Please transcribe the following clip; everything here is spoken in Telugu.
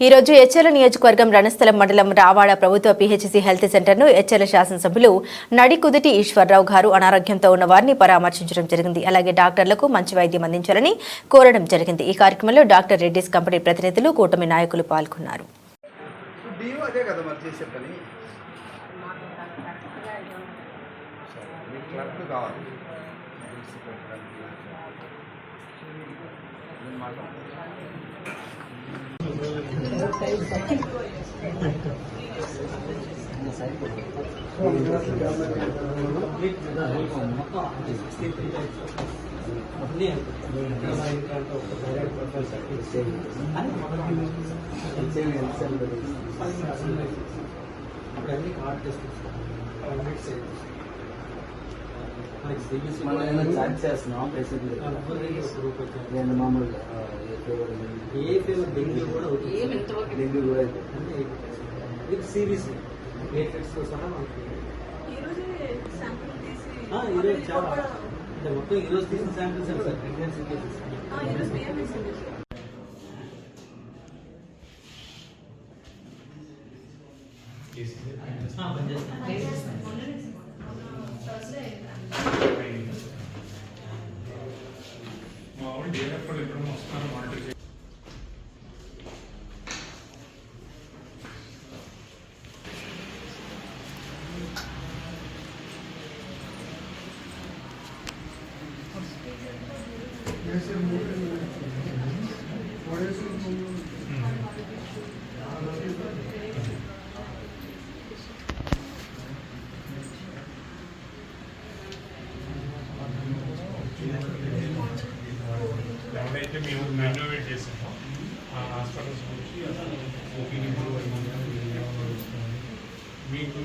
ఈ రోజు ఎచ్చెర్ల నియోజకవర్గం రణస్థలం మండలం రావాడ ప్రభుత్వ పీహెచ్సీ హెల్త్ సెంటర్ను ఎచ్చెర్ల శాసనసభ్యులు నడికుదిటి ఈశ్వరరావు గారు అనారోగ్యంతో ఉన్న వారిని పరామర్శించడం జరిగింది. అలాగే డాక్టర్లకు మంచి వైద్యం అందించాలని కోరడం జరిగింది. ఈ కార్యక్రమంలో డాక్టర్ రెడ్డిస్ కంపెనీ ప్రతినిధులు, కూటమి నాయకులు పాల్గొన్నారు. మామూలుగా ఏ ఫీవర్ డెంగ్యూ కూడా డెంగ్యూ కూడా ఇది సిరీస్ తో సహా మనకి ఈరోజు చాలా అంటే మొత్తం ఈరోజు తీసిన శాంపిల్స్ సార్ ప్రెగ్నెన్సీ కేసెస్. ఎవరైతే మేము రెనోవేట్ చేసామో ఆ హాస్పిటల్స్ నుంచి ఓపీడీ మీకు